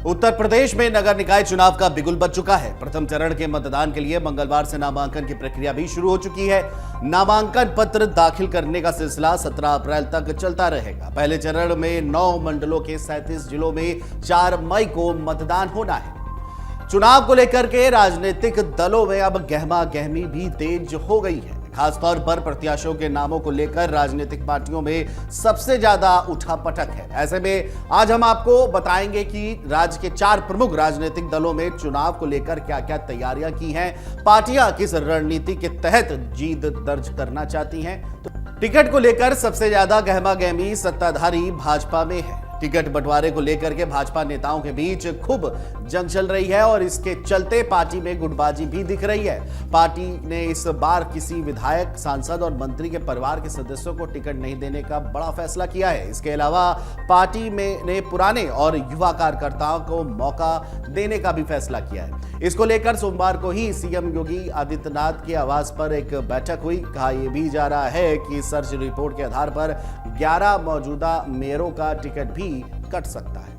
उत्तर प्रदेश में नगर निकाय चुनाव का बिगुल बज चुका है। प्रथम चरण के मतदान के लिए मंगलवार से नामांकन की प्रक्रिया भी शुरू हो चुकी है। नामांकन पत्र दाखिल करने का सिलसिला 17 अप्रैल तक चलता रहेगा। पहले चरण में 9 मंडलों के 37 जिलों में 4 मई को मतदान होना है। चुनाव को लेकर के राजनीतिक दलों में अब गहमा गहमी भी तेज हो गई है। खासतौर पर प्रत्याशियों के नामों को लेकर राजनीतिक पार्टियों में सबसे ज्यादा उठापटक है। ऐसे में आज हम आपको बताएंगे कि राज्य के 4 प्रमुख राजनीतिक दलों में चुनाव को लेकर क्या क्या तैयारियां की हैं, पार्टियां किस रणनीति के तहत जीत दर्ज करना चाहती हैं। तो टिकट को लेकर सबसे ज्यादा गहमा गहमी सत्ताधारी भाजपा में है। टिकट बंटवारे को लेकर के भाजपा नेताओं के बीच खूब जंग चल रही है और इसके चलते पार्टी में गुटबाजी भी दिख रही है। पार्टी ने इस बार किसी विधायक, सांसद और मंत्री के परिवार के सदस्यों को टिकट नहीं देने का बड़ा फैसला किया है। इसके अलावा पार्टी ने पुराने और युवा कार्यकर्ताओं को मौका देने का भी फैसला किया है। इसको लेकर सोमवार को ही सीएम योगी आदित्यनाथ के आवास पर एक बैठक हुई। कहा यह भी जा रहा है कि सर्च रिपोर्ट के आधार पर 11 मौजूदा मेयरों का टिकट भी कट सकता है।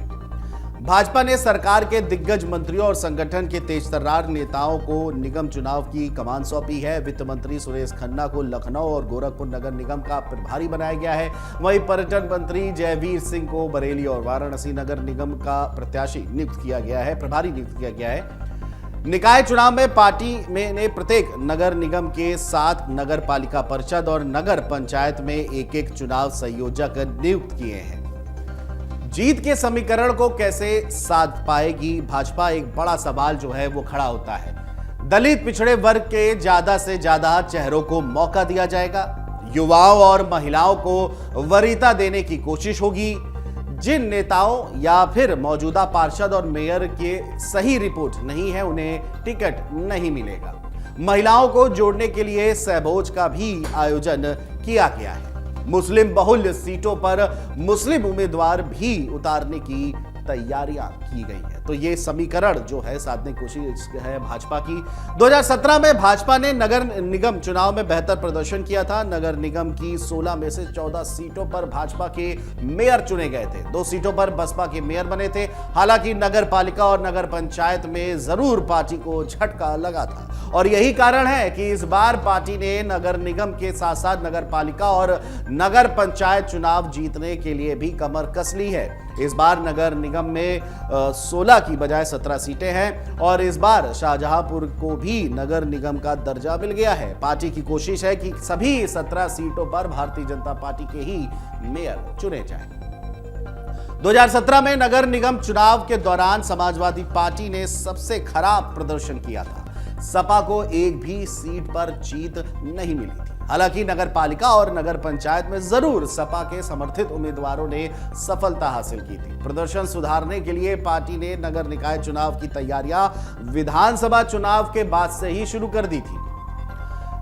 भाजपा ने सरकार के दिग्गज मंत्रियों और संगठन के तेजतर्रार नेताओं को निगम चुनाव की कमान सौंपी है। वित्त मंत्री सुरेश खन्ना को लखनऊ और गोरखपुर नगर निगम का प्रभारी बनाया गया है। वहीं पर्यटन मंत्री जयवीर सिंह को बरेली और वाराणसी नगर निगम का प्रभारी नियुक्त किया गया है। निकाय चुनाव में पार्टी ने प्रत्येक नगर निगम के 7 नगर पालिका परिषद और नगर पंचायत में एक चुनाव संयोजक नियुक्त किए हैं। जीत के समीकरण को कैसे साध पाएगी भाजपा, एक बड़ा सवाल जो है वो खड़ा होता है। दलित पिछड़े वर्ग के ज्यादा से ज्यादा चेहरों को मौका दिया जाएगा। युवाओं और महिलाओं को वरीयता देने की कोशिश होगी। जिन नेताओं या फिर मौजूदा पार्षद और मेयर के सही रिपोर्ट नहीं है उन्हें टिकट नहीं मिलेगा। महिलाओं को जोड़ने के लिए सहभोज का भी आयोजन किया गया है। मुस्लिम बहुल सीटों पर मुस्लिम उम्मीदवार भी उतारने की तैयारियां की गई है। तो ये समीकरण जो है साधने की कोशिश है भाजपा की। 2017 में भाजपा ने नगर निगम चुनाव में बेहतर प्रदर्शन किया था। नगर निगम की 16 में से 14 सीटों पर भाजपा के मेयर चुने गए थे। 2 सीटों पर बसपा के मेयर बने थे। हालांकि नगर पालिका और नगर पंचायत में जरूर पार्टी को झटका लगा था और यही कारण है कि इस बार पार्टी ने नगर निगम के साथ साथ नगर पालिका और नगर पंचायत चुनाव जीतने के लिए भी कमर कस ली है। इस बार नगर निगम में 16 की बजाय 17 सीटें हैं और इस बार शाहजहांपुर को भी नगर निगम का दर्जा मिल गया है। पार्टी की कोशिश है कि सभी 17 सीटों पर भारतीय जनता पार्टी के ही मेयर चुने जाएं। 2017 में नगर निगम चुनाव के दौरान समाजवादी पार्टी ने सबसे खराब प्रदर्शन किया था। सपा को एक भी सीट पर जीत नहीं मिली थी। हालांकि नगर पालिका और नगर पंचायत में जरूर सपा के समर्थित उम्मीदवारों ने सफलता हासिल की थी। प्रदर्शन सुधारने के लिए पार्टी ने नगर निकाय चुनाव की तैयारियां विधानसभा चुनाव के बाद से ही शुरू कर दी थी।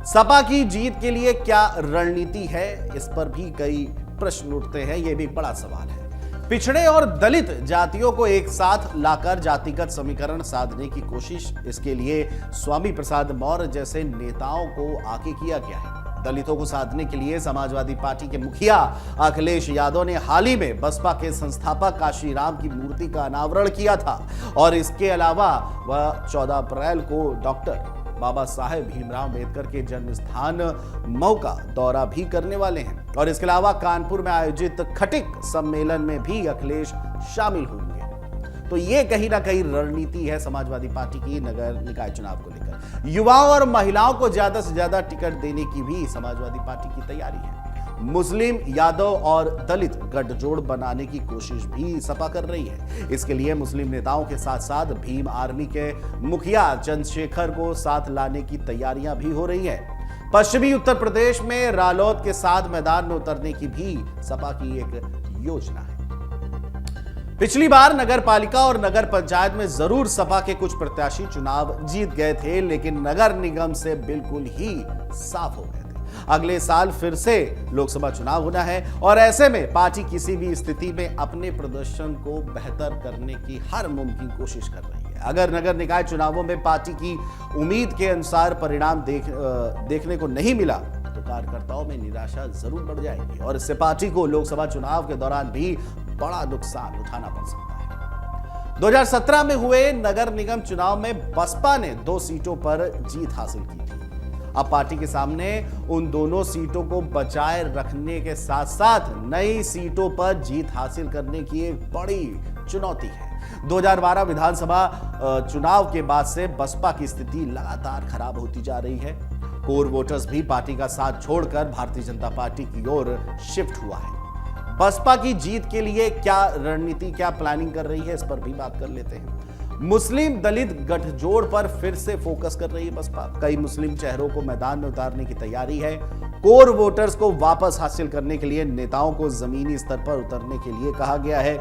सपा की जीत के लिए क्या रणनीति है, इस पर भी कई प्रश्न उठते हैं। यह भी एक बड़ा सवाल है। पिछड़े और दलित जातियों को एक साथ लाकर जातिगत समीकरण साधने की कोशिश, इसके लिए स्वामी प्रसाद मौर्य जैसे नेताओं को आगे किया गया है। दलितों को साधने के लिए समाजवादी पार्टी के मुखिया अखिलेश यादव ने हाल ही में बसपा के संस्थापक काशीराम की मूर्ति का अनावरण किया था और इसके अलावा वह 14 अप्रैल को डॉक्टर बाबा साहेब भीमराव अम्बेडकर के जन्म स्थान मऊ का दौरा भी करने वाले हैं और इसके अलावा कानपुर में आयोजित खटिक सम्मेलन में भी अखिलेश शामिल होंगे। तो ये कहीं ना कहीं रणनीति है समाजवादी पार्टी की नगर निकाय चुनाव को लेकर। युवाओं और महिलाओं को ज्यादा से ज्यादा टिकट देने की भी समाजवादी पार्टी की तैयारी है। मुस्लिम, यादव और दलित गठजोड़ बनाने की कोशिश भी सपा कर रही है। इसके लिए मुस्लिम नेताओं के साथ साथ भीम आर्मी के मुखिया चंद्रशेखर को साथ लाने की तैयारियां भी हो रही है। पश्चिमी उत्तर प्रदेश में रालोद के साथ मैदान में उतरने की भी सपा की एक योजना है। पिछली बार नगर पालिका और नगर पंचायत में जरूर सपा के कुछ प्रत्याशी चुनाव जीत गए थे, लेकिन नगर निगम से बिल्कुल ही साफ हो गए थे। अगले साल फिर से लोकसभा चुनाव होना है और ऐसे में पार्टी किसी भी स्थिति में अपने प्रदर्शन को बेहतर करने की हर मुमकिन कोशिश कर रही है। अगर नगर निकाय चुनावों में पार्टी की उम्मीद के अनुसार परिणाम देखने को नहीं मिला तो कार्यकर्ताओं में निराशा जरूर बढ़ जाएगी और इससे पार्टी को लोकसभा चुनाव के दौरान भी बड़ा नुकसान उठाना पड़ सकता है। 2017 में हुए नगर निगम चुनाव में बसपा ने 2 सीटों पर जीत हासिल की थी। अब पार्टी के सामने उन दोनों सीटों को बचाए रखने के साथ साथ नई सीटों पर जीत हासिल करने की एक बड़ी चुनौती है। 2012 विधानसभा चुनाव के बाद से बसपा की स्थिति लगातार खराब होती जा रही है। कोर वोटर्स भी पार्टी का साथ छोड़कर भारतीय जनता पार्टी की ओर शिफ्ट हुआ है। बसपा की जीत के लिए क्या रणनीति, क्या प्लानिंग कर रही है, इस पर भी बात कर लेते हैं। मुस्लिम दलित गठजोड़ पर फिर से फोकस कर रही है बसपा। कई मुस्लिम चेहरों को मैदान में उतारने की तैयारी है। कोर वोटर्स को वापस हासिल करने के लिए नेताओं को जमीनी स्तर पर उतरने के लिए कहा गया है।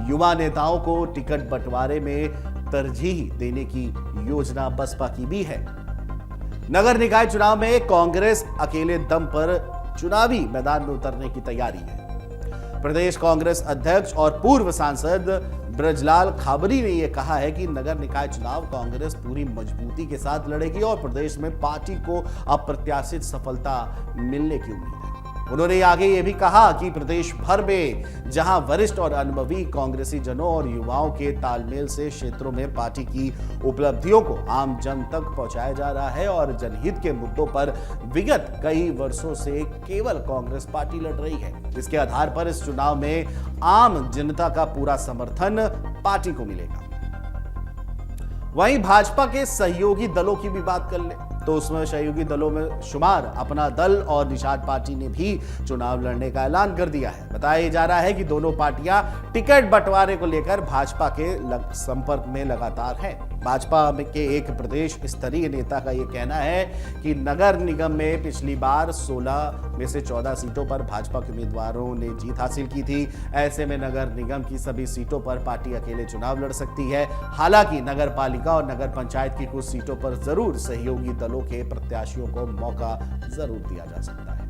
युवा नेताओं को टिकट बंटवारे में तरजीह देने की योजना बसपा की भी है। नगर निकाय चुनाव में कांग्रेस अकेले दम पर चुनावी मैदान में उतरने की तैयारी है। प्रदेश कांग्रेस अध्यक्ष और पूर्व सांसद ब्रजलाल खाबरी ने यह कहा है कि नगर निकाय चुनाव कांग्रेस पूरी मजबूती के साथ लड़ेगी और प्रदेश में पार्टी को अप्रत्याशित सफलता मिलने की उम्मीद है। उन्होंने आगे ये भी कहा कि प्रदेश भर में जहां वरिष्ठ और अनुभवी कांग्रेसी जनों और युवाओं के तालमेल से क्षेत्रों में पार्टी की उपलब्धियों को आम जन तक पहुंचाया जा रहा है और जनहित के मुद्दों पर विगत कई वर्षों से केवल कांग्रेस पार्टी लड़ रही है। इसके आधार पर इस चुनाव में आम जनता का पूरा समर्थन पार्टी को मिलेगा। वहीं भाजपा के सहयोगी दलों की भी बात कर ले तो उसमें सहयोगी दलों में शुमार अपना दल और निषाद पार्टी ने भी चुनाव लड़ने का ऐलान कर दिया है। बताया जा रहा है कि दोनों पार्टियां टिकट बंटवारे को लेकर भाजपा के संपर्क में लगातार हैं। भाजपा के एक प्रदेश स्तरीय नेता का यह कहना है कि नगर निगम में पिछली बार 16 में से 14 सीटों पर भाजपा के उम्मीदवारों ने जीत हासिल की थी। ऐसे में नगर निगम की सभी सीटों पर पार्टी अकेले चुनाव लड़ सकती है। हालांकि नगर पालिका और नगर पंचायत की कुछ सीटों पर जरूर सहयोगी दलों के प्रत्याशियों को मौका जरूर दिया जा सकता है।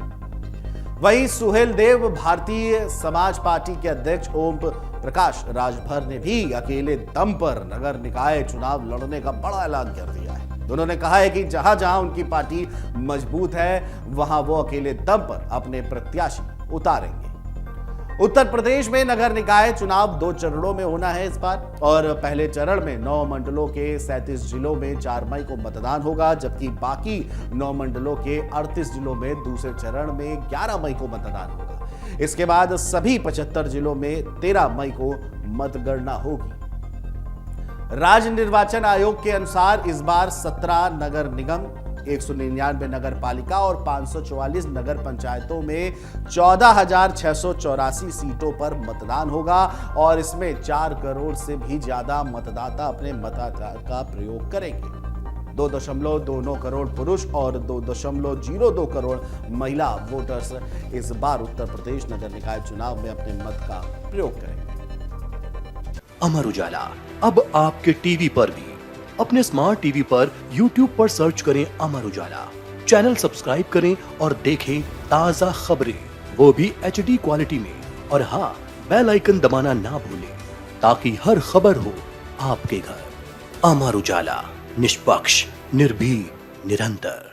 वहीं सुहेल देव भारतीय समाज पार्टी के अध्यक्ष ओम प्रकाश राजभर ने भी अकेले दम पर नगर निकाय चुनाव लड़ने का बड़ा ऐलान कर दिया है। उन्होंने कहा है कि जहां जहां उनकी पार्टी मजबूत है वहां वो अकेले दम पर अपने प्रत्याशी उतारेंगे। उत्तर प्रदेश में नगर निकाय चुनाव 2 चरणों में होना है इस बार और पहले चरण में 9 मंडलों के 37 जिलों में 4 मई को मतदान होगा, जबकि बाकी 9 मंडलों के 38 जिलों में दूसरे चरण में 11 मई को मतदान होगा। इसके बाद सभी 75 जिलों में 13 मई को मतगणना होगी। राज्य निर्वाचन आयोग के अनुसार इस बार 17 नगर निगम, 199 नगर पालिका और 544 नगर पंचायतों में 14,684 सीटों पर मतदान होगा और इसमें 4 करोड़ से भी ज्यादा मतदाता अपने मताधिकार का प्रयोग करेंगे। 2.29 करोड़ पुरुष और 2.02 करोड़ महिला वोटर्स इस बार उत्तर प्रदेश नगर निकाय चुनाव में अपने मत का प्रयोग करेंगे। अमर उजाला अब आपके टीवी पर भी। अपने स्मार्ट टीवी पर YouTube पर सर्च करें अमर उजाला, चैनल सब्सक्राइब करें और देखें ताजा खबरें, वो भी HD क्वालिटी में। और हाँ, बेल आइकन दबाना ना भूलें ताकि हर खबर हो आपके घर। अमर उजाला, निष्पक्ष, निर्भीक, निरंतर।